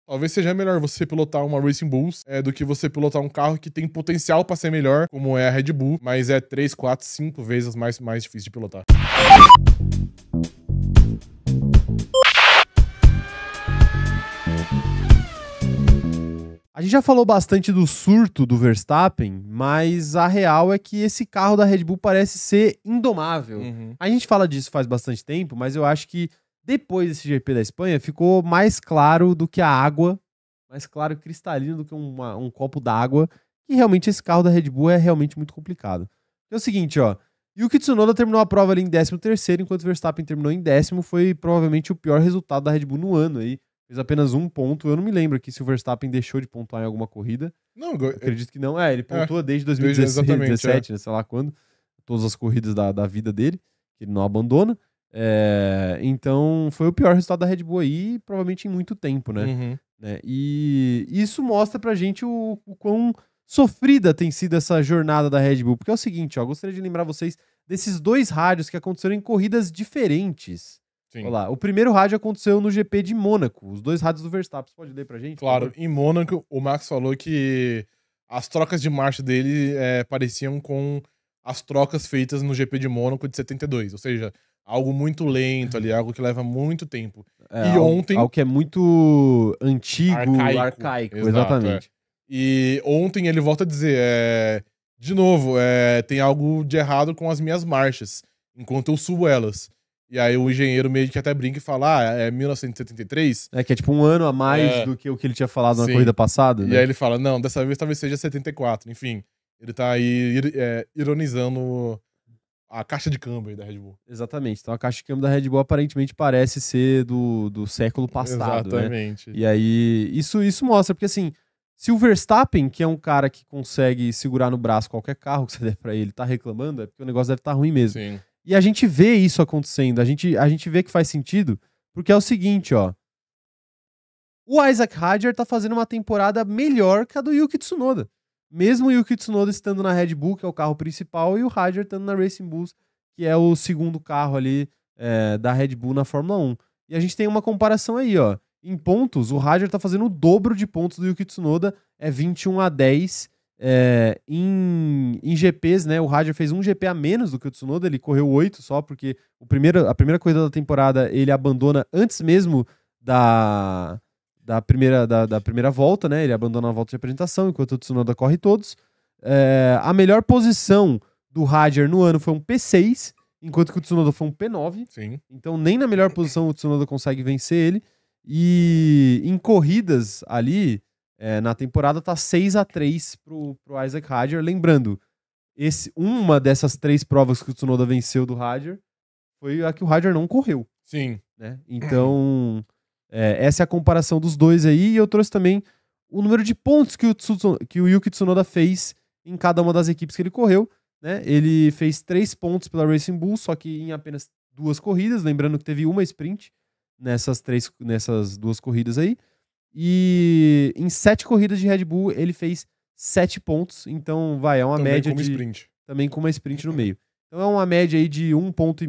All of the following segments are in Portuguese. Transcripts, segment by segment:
Talvez seja melhor você pilotar uma Racing Bulls do que você pilotar um carro que tem potencial pra ser melhor, como é a Red Bull, mas é 3, 4, 5 vezes mais difícil de pilotar. A gente já falou bastante do surto do Verstappen, mas a real é que esse carro da Red Bull parece ser indomável. A gente fala disso faz bastante tempo, mas eu acho que depois desse GP da Espanha ficou mais claro do que a água, mais claro e cristalino do que um copo d'água, que realmente esse carro da Red Bull é realmente muito complicado. É o seguinte, ó, Yuki Tsunoda terminou a prova ali em 13º, enquanto o Verstappen terminou em 10º, foi provavelmente o pior resultado da Red Bull no ano aí. Fez apenas 1 ponto. Eu não me lembro aqui se o Verstappen deixou de pontuar em alguma corrida. Não, acredito que não. Ele pontua desde 2016, 2017, né, sei lá quando. Todas as corridas da vida dele, que ele não abandona. Então, foi o pior resultado da Red Bull aí, provavelmente em muito tempo, né? E isso mostra pra gente o quão sofrida tem sido essa jornada da Red Bull. Porque é o seguinte, ó, gostaria de lembrar vocês desses 2 rádios que aconteceram em corridas diferentes. Sim. Olha lá, o primeiro rádio aconteceu no GP de Mônaco, os 2 rádios do Verstappen. Você pode ler pra gente? Claro, em Mônaco, o Max falou que as trocas de marcha dele pareciam com as trocas feitas no GP de Mônaco de 72, ou seja, algo muito lento ali, algo que leva muito tempo. E ontem... Algo que é muito antigo, arcaico, exatamente. E ontem ele volta a dizer, de novo, tem algo de errado com as minhas marchas, enquanto eu subo elas. E aí o engenheiro meio que até brinca e fala, é 1973? Que é tipo 1 ano a mais do que o que ele tinha falado na corrida passada, né? E aí ele fala, não, dessa vez talvez seja 74. Enfim, ele tá aí ironizando a caixa de câmbio aí da Red Bull. Exatamente. Então a caixa de câmbio da Red Bull aparentemente parece ser do século passado, exatamente. Né? E aí isso mostra, porque assim, se o Verstappen, que é um cara que consegue segurar no braço qualquer carro que você der pra ele, tá reclamando, é porque o negócio deve estar ruim mesmo. Sim. E a gente vê isso acontecendo, a gente vê que faz sentido, porque é o seguinte, ó. O Isaac Hadjar tá fazendo uma temporada melhor que a do Yuki Tsunoda. Mesmo o Yuki Tsunoda estando na Red Bull, que é o carro principal, e o Hadjar estando na Racing Bulls, que é o segundo carro ali da Red Bull na Fórmula 1. E a gente tem uma comparação aí, ó. Em pontos, o Hadjar tá fazendo o dobro de pontos do Yuki Tsunoda, 21-10. Em GPs, né, o Hadjar fez 1 GP a menos do que o Tsunoda, ele correu 8 só, porque a primeira corrida da temporada ele abandona antes mesmo da primeira volta, né, ele abandona a volta de apresentação, enquanto o Tsunoda corre todos. A melhor posição do Hadjar no ano foi um P6, enquanto que o Tsunoda foi um P9. Sim. Então nem na melhor posição o Tsunoda consegue vencer ele. E em corridas ali, na temporada tá 6-3 pro Isaac Hadjar. Lembrando, uma dessas 3 provas que o Tsunoda venceu do Hadjar foi a que o Hadjar não correu. Sim. Né? Então, essa é a comparação dos dois aí. E eu trouxe também o número de pontos que o Yuki Tsunoda fez em cada uma das equipes que ele correu. Né? Ele fez 3 pontos pela Racing Bull, só que em apenas 2 corridas. Lembrando que teve uma sprint nessas 2 corridas aí. E em 7 corridas de Red Bull, ele fez 7 pontos. Então, é uma também média com uma sprint. Também com uma sprint no meio. Então, é uma média aí de 1,5 ponto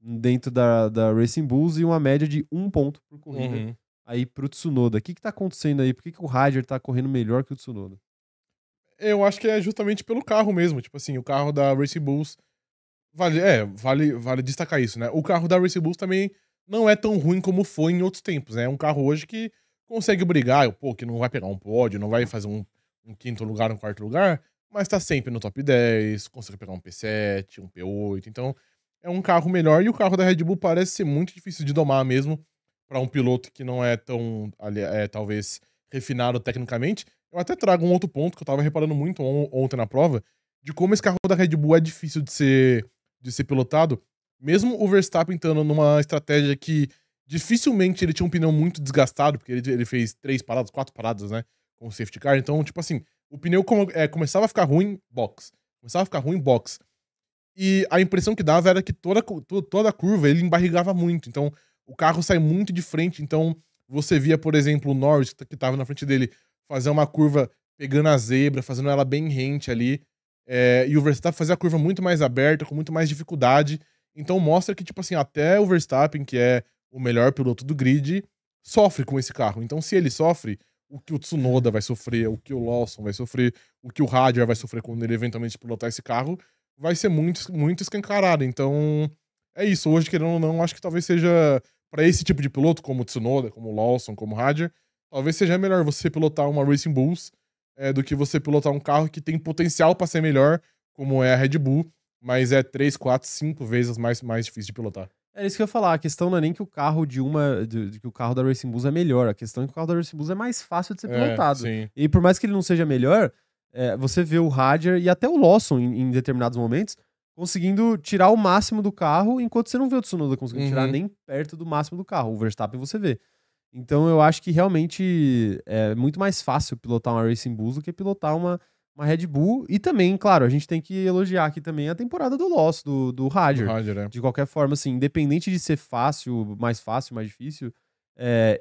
dentro da Racing Bulls e uma média de 1 ponto por corrida aí pro Tsunoda. O que tá acontecendo aí? Por que o Hadjar tá correndo melhor que o Tsunoda? Eu acho que é justamente pelo carro mesmo. Tipo assim, o carro da Racing Bulls... Vale destacar isso, né? O carro da Racing Bulls também não é tão ruim como foi em outros tempos, né? É um carro hoje que consegue brigar, que não vai pegar um pódio, não vai fazer um 5º lugar, um 4º lugar, mas tá sempre no top 10, consegue pegar um P7, um P8, então é um carro melhor, e o carro da Red Bull parece ser muito difícil de domar mesmo, pra um piloto que não é tão, talvez, refinado tecnicamente. Eu até trago um outro ponto que eu tava reparando muito ontem na prova, de como esse carro da Red Bull é difícil de ser pilotado, mesmo o Verstappen estando numa estratégia que dificilmente ele tinha um pneu muito desgastado, porque ele fez 3 paradas, 4 paradas, né, com o safety car. Então, tipo assim, o pneu começava a ficar ruim, box. Começava a ficar ruim, box. E a impressão que dava era que toda a curva ele embarrigava muito. Então, o carro sai muito de frente. Então, você via, por exemplo, o Norris, que tava na frente dele, fazer uma curva pegando a zebra, fazendo ela bem rente ali. E o Verstappen fazia a curva muito mais aberta, com muito mais dificuldade. Então, mostra que, tipo assim, até o Verstappen, que é o melhor piloto do grid, sofre com esse carro. Então, se ele sofre, o que o Tsunoda vai sofrer, o que o Lawson vai sofrer, o que o Hadjar vai sofrer quando ele eventualmente pilotar esse carro, vai ser muito, muito escancarado. Então, é isso. Hoje, querendo ou não, acho que talvez seja, pra esse tipo de piloto, como o Tsunoda, como o Lawson, como o Hadjar, talvez seja melhor você pilotar uma Racing Bulls do que você pilotar um carro que tem potencial pra ser melhor, como é a Red Bull, mas é 3, 4, 5 vezes mais difícil de pilotar. É isso que eu ia falar. A questão não é nem que o carro que o carro da Racing Bulls é melhor. A questão é que o carro da Racing Bulls é mais fácil de ser pilotado. Sim. E por mais que ele não seja melhor, você vê o Hadjar e até o Lawson em determinados momentos conseguindo tirar o máximo do carro, enquanto você não vê o Tsunoda conseguindo tirar nem perto do máximo do carro. O Verstappen você vê. Então eu acho que realmente é muito mais fácil pilotar uma Racing Bulls do que pilotar uma Red Bull. E também, claro, a gente tem que elogiar aqui também a temporada do Lawson, do Hadjar. De qualquer forma, assim, independente de ser fácil, mais difícil,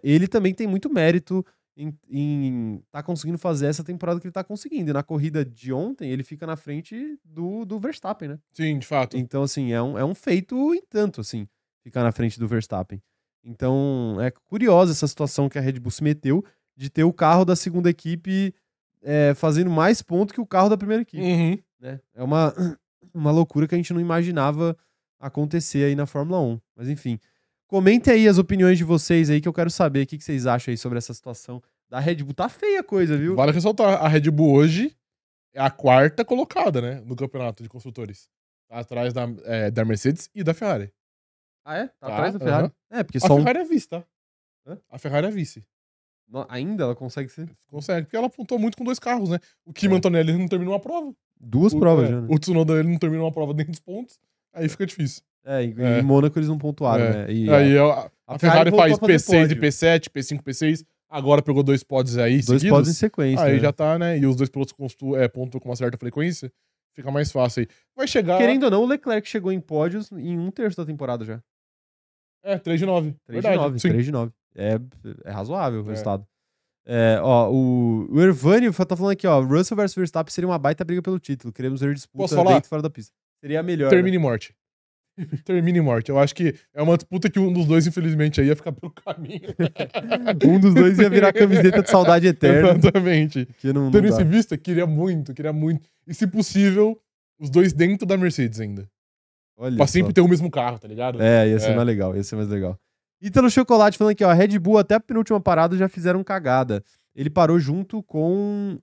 ele também tem muito mérito em tá conseguindo fazer essa temporada que ele tá conseguindo. E na corrida de ontem, ele fica na frente do Verstappen, né? Sim, de fato. Então, assim, é um feito em tanto, assim, ficar na frente do Verstappen. Então, é curiosa essa situação que a Red Bull se meteu de ter o carro da segunda equipe fazendo mais pontos que o carro da primeira equipe. Né? É uma loucura que a gente não imaginava acontecer aí na Fórmula 1. Mas enfim, comentem aí as opiniões de vocês aí que eu quero saber o que vocês acham aí sobre essa situação da Red Bull. Tá feia a coisa, viu? Vale ressaltar, a Red Bull hoje é a 4ª colocada, né, no campeonato de construtores. Tá atrás da Mercedes e da Ferrari. Ah, é? Tá atrás da Ferrari? Porque a Ferrari é vice, tá? A Ferrari é vice. Ainda ela consegue ser? Consegue, porque ela apontou muito com 2 carros, né? O Kimi Antonelli não terminou uma prova. 2 provas já, né? O Tsunoda ele não terminou uma prova dentro dos pontos, aí fica difícil. Em Mônaco eles não pontuaram, né? E aí a Ferrari faz P6 e P7, P5 e P6, agora pegou 2 pódios aí 2 pódios em sequência. Aí já tá, né? E os 2 pilotos pontuam com uma certa frequência, fica mais fácil aí. Vai chegar... Querendo ou não, o Leclerc chegou em pódios em 1/3 da temporada já. 3 de 9. 3 de 9. É razoável o resultado. O Ervânio tá falando aqui, ó, Russell versus Verstappen seria uma baita briga pelo título. Queremos ver disputa dentro e fora da pista. Seria a melhor. Termine morte. Termine morte. Eu acho que é uma disputa que um dos dois, infelizmente, aí ia ficar pelo caminho. Um dos dois ia virar camiseta de saudade eterna. Exatamente. Tendo isso em vista, queria muito. E se possível, os dois dentro da Mercedes ainda. Olha pra sempre ter o mesmo carro, tá ligado? Ia ser mais legal, Ítalo Chocolate falando aqui, ó, a Red Bull até a penúltima parada já fizeram cagada. Ele parou junto com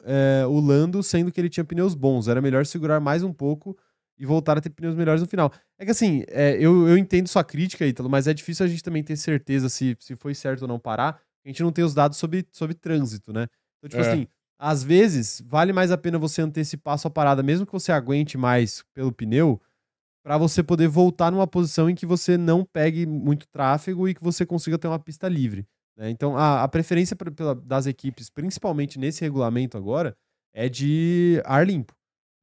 o Lando, sendo que ele tinha pneus bons. Era melhor segurar mais um pouco e voltar a ter pneus melhores no final. É que assim, eu entendo sua crítica, Ítalo, mas é difícil a gente também ter certeza se foi certo ou não parar. A gente não tem os dados sobre trânsito, né? Então, tipo assim, às vezes, vale mais a pena você antecipar a sua parada, mesmo que você aguente mais pelo pneu, para você poder voltar numa posição em que você não pegue muito tráfego e que você consiga ter uma pista livre. Né? Então, a preferência das equipes, principalmente nesse regulamento agora, é de ar limpo.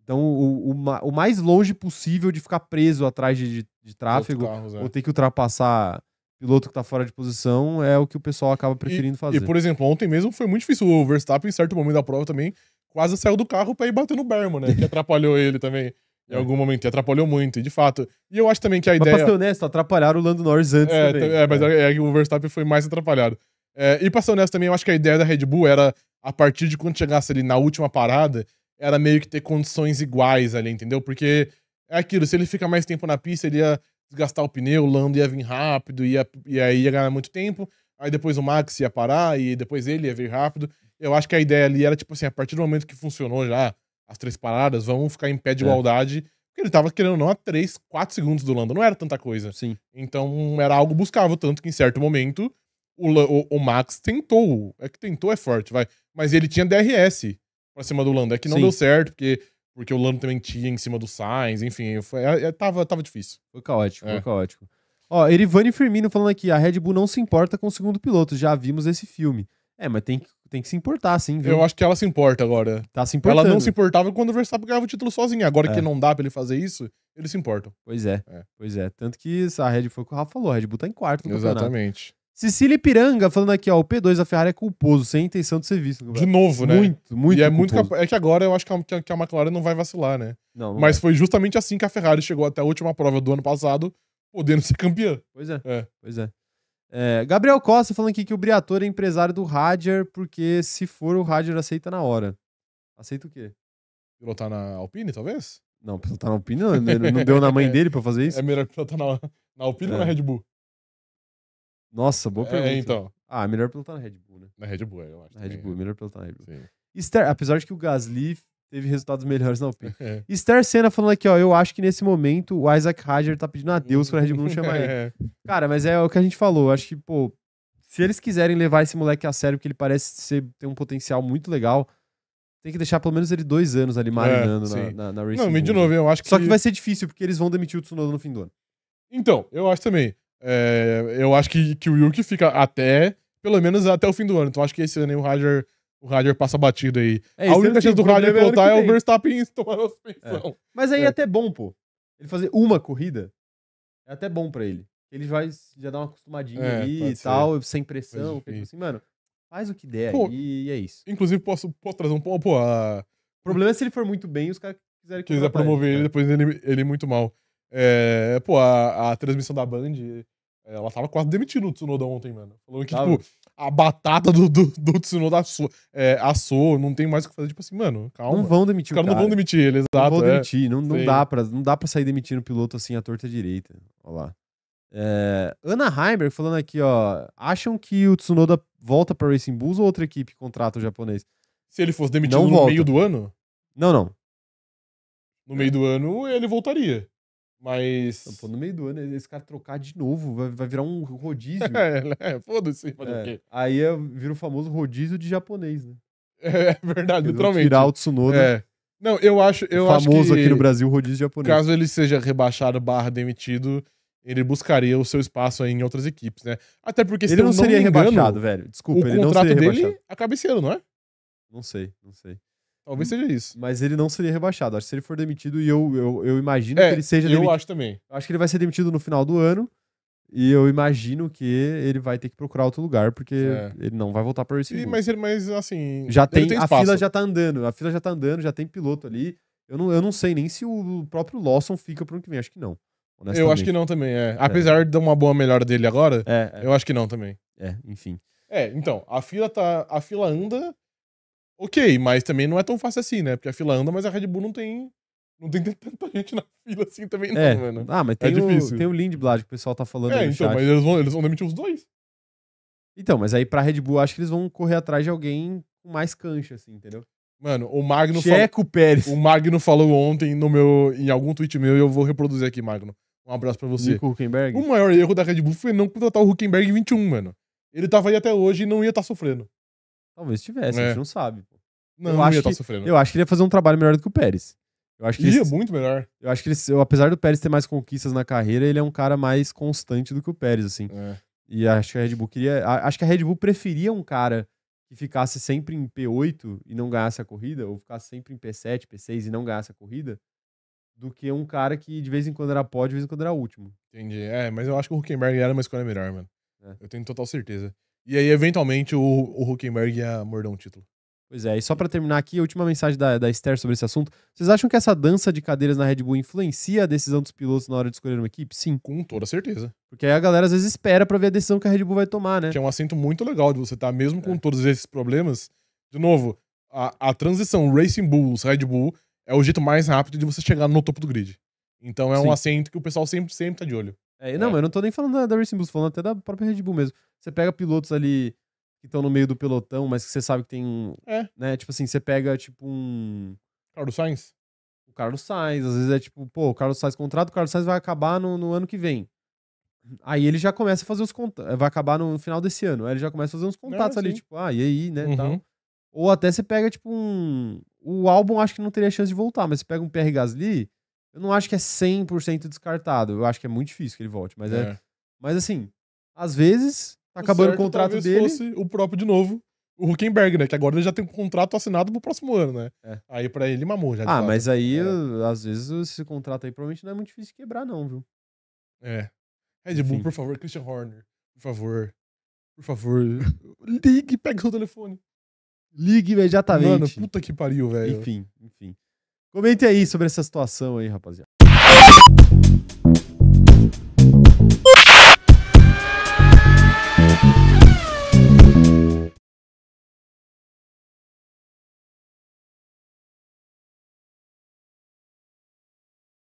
Então, o mais longe possível de ficar preso atrás de tráfego ou ter que ultrapassar piloto que tá fora de posição é o que o pessoal acaba preferindo fazer. E, por exemplo, ontem mesmo foi muito difícil. O Verstappen, em certo momento da prova também, quase saiu do carro pra ir bater no bermo, né? Que atrapalhou ele também. Em algum momento, e atrapalhou muito, e de fato. E eu acho também que a ideia... Mas pra ser honesto, atrapalharam o Lando Norris antes também. Mas que o Verstappen foi mais atrapalhado. E pra ser honesto também, eu acho que a ideia da Red Bull era, a partir de quando chegasse ali na última parada, era meio que ter condições iguais ali, entendeu? Porque é aquilo, se ele fica mais tempo na pista, ele ia desgastar o pneu, o Lando ia vir rápido, e aí ia ganhar muito tempo, aí depois o Max ia parar, e depois ele ia vir rápido. Eu acho que a ideia ali era, tipo assim, a partir do momento que funcionou já as 3 paradas, vamos ficar em pé de igualdade, porque ele tava querendo não a 3, 4 segundos do Lando, não era tanta coisa. Sim. Então era algo buscável, tanto que em certo momento o Max tentou, tentou é forte, vai, mas ele tinha DRS pra cima do Lando, que não deu certo, porque o Lando também tinha em cima do Sainz, enfim, tava difícil. Foi caótico. Ó, Erivane Firmino falando aqui, a Red Bull não se importa com o segundo piloto, já vimos esse filme. Mas tem que se importar, sim, viu? Eu acho que ela se importa agora. Tá se importando. Ela não se importava quando o Verstappen ganhava o título sozinho. Agora que não dá pra ele fazer isso, eles se importam. Pois é. Tanto que a Red Bull, foi o que o Rafa falou, a Red Bull tá em quarto no campeonato. Exatamente. Cecília Ipiranga falando aqui, ó, o P2 da Ferrari é culposo, sem intenção de ser visto. De novo, né? Muito culposo. É que agora eu acho que a McLaren não vai vacilar, né? Não Mas foi justamente assim que a Ferrari chegou até a última prova do ano passado, podendo ser campeã. Pois é. Gabriel Costa falando aqui que o Briatore é empresário do Hadjar, porque se for o Hadjar aceita na hora. Aceita o quê? Pilotar na Alpine, talvez? Não, pilotar na Alpine não deu na mãe dele pra fazer isso? É melhor pilotar na Alpine ou na Red Bull? Nossa, boa pergunta. Então. Ah, melhor pilotar na Red Bull, né? Na Red Bull, eu acho. Na Red Bull, melhor pilotar na Red Bull. Sim. Apesar de que o Gasly teve resultados melhores na Alpine. Esther Senna falando aqui, ó, eu acho que nesse momento o Isaac Hadjar tá pedindo a Deus pra Red Bull não chamar ele. Cara, mas é o que a gente falou, acho que, pô, se eles quiserem levar esse moleque a sério, porque ele parece ter um potencial muito legal, tem que deixar pelo menos ele 2 anos ali marinando na Racing Não, Bull, de novo, eu acho que... Só que vai ser difícil, porque eles vão demitir o Tsunoda no fim do ano. Então, eu acho também. Eu acho que o Yuki fica pelo menos até o fim do ano. Então acho que esse ano aí o Hadjar passa batido aí. A única chance do Hadjar voltar é o Verstappen tomar a suspensão. Mas aí é até bom, pô. Ele fazer uma corrida é até bom pra ele. Ele vai já dar uma acostumadinha ali e tal, sem pressão. Tipo assim, mano, faz o que der e é isso. Inclusive, posso trazer um pouco. O problema é se ele for muito bem e os caras quiser promover ele, depois ele muito mal. A transmissão da Band, ela tava quase demitindo o Tsunoda ontem, mano. Falando que, tipo, a batata do Tsunoda assou, não tem mais o que fazer. Tipo assim, mano, calma. Não vão demitir o cara. Não vão demitir ele, exato. Não vão demitir, não dá pra sair demitindo o piloto assim à torta direita. Olha lá. Ana Heimberg falando aqui, ó. Acham que o Tsunoda volta pra Racing Bulls ou outra equipe contrata o japonês? Se ele fosse demitido no meio do ano? Não. No meio do ano, ele voltaria. Mas... Pô, no meio do ano, esse cara trocar de novo, vai virar um rodízio. Foda-se. Fazer o quê? Aí vira o famoso rodízio de japonês, né? É verdade, literalmente. Tirar o Tsunoda. Não, eu acho famoso que aqui no Brasil, rodízio japonês. Caso ele seja rebaixado / demitido, ele buscaria o seu espaço aí em outras equipes, né? Até porque ele não seria rebaixado, velho. Desculpa, ele não seria rebaixado. O contrato dele acaba esse ano, não é? Não sei. Talvez seja isso. Mas ele não seria rebaixado. Acho que se ele for demitido, e eu imagino que ele seja demitido. Eu acho também. Eu acho que ele vai ser demitido no final do ano. E eu imagino que ele vai ter que procurar outro lugar, porque ele não vai voltar para o Racing Bull. Mas assim... A fila já tá andando, já tem piloto ali. Eu não sei nem se o próprio Lawson fica pro ano que vem. Acho que não. Eu acho que não também, Apesar de dar uma boa melhora dele agora, eu acho que não também. Enfim. Então, a fila anda... Ok, mas também não é tão fácil assim, né? Porque a fila anda, mas a Red Bull não tem tanta gente na fila assim também, não, mano. Mas tem o Lindblad que o pessoal tá falando aí no então, chat. Mas eles vão demitir os dois. Então, mas aí pra Red Bull, acho que eles vão correr atrás de alguém com mais cancha, assim, entendeu? Mano, o Magno Pérez. O Magno falou ontem em algum tweet meu e eu vou reproduzir aqui, Magno. Um abraço pra você. Nico Hülkenberg? O maior erro da Red Bull foi não contratar o Hülkenberg em 21, mano. Ele tava aí até hoje e não ia estar sofrendo. Talvez tivesse, a gente não sabe. Não ia estar sofrendo. Eu acho que ele ia fazer um trabalho melhor do que o Pérez. Eu acho que muito melhor. Eu acho que apesar do Pérez ter mais conquistas na carreira, ele é um cara mais constante do que o Pérez, assim. E acho que a Red Bull acho que a Red Bull preferia um cara que ficasse sempre em P8 e não ganhasse a corrida, ou ficasse sempre em P7, P6 e não ganhasse a corrida, do que um cara que de vez em quando era pódio, de vez em quando era último. Entendi. Mas eu acho que o Hülkenberg era uma escolha melhor, mano. Eu tenho total certeza. E aí, eventualmente, o Hülkenberg ia morder um título. Pois é, e só pra terminar aqui, a última mensagem da Esther sobre esse assunto. Vocês acham que essa dança de cadeiras na Red Bull influencia a decisão dos pilotos na hora de escolher uma equipe? Sim. Com toda certeza. Porque aí a galera às vezes espera pra ver a decisão que a Red Bull vai tomar, né? Que é um assento muito legal de você estar, mesmo com todos esses problemas. De novo, a transição Racing Bulls, Red Bull, é o jeito mais rápido de você chegar no topo do grid. Então é um assento que o pessoal sempre tá de olho. Não, mas eu não tô nem falando da Racing Bulls, tô falando até da própria Red Bull mesmo. Você pega pilotos ali que estão no meio do pelotão, mas que você sabe que tem né? Tipo assim, você pega tipo um... Carlos Sainz? O Carlos Sainz, às vezes é tipo, o Carlos Sainz contrato, o Carlos Sainz vai acabar no ano que vem. Aí ele já começa a fazer os contatos, vai acabar no final desse ano, aí ele já começa a fazer uns contatos ali, tipo, e aí, né, tal. Ou até você pega tipo o Albon acho que não teria chance de voltar, mas você pega um Pierre Gasly, eu não acho que é 100% descartado, eu acho que é muito difícil que ele volte, mas mas assim, às vezes tá acabando o contrato dele. Fosse o próprio de novo, o Hülkenberg, né? Que agora ele já tem um contrato assinado pro próximo ano, né? Aí pra ele mamou já. Mas aí, às vezes, esse contrato aí provavelmente não é muito difícil de quebrar, não, viu? Red Bull, por favor, Christian Horner. Por favor. Ligue, pega seu telefone. Ligue imediatamente. Mano, puta que pariu, velho. Enfim. Comente aí sobre essa situação aí, rapaziada.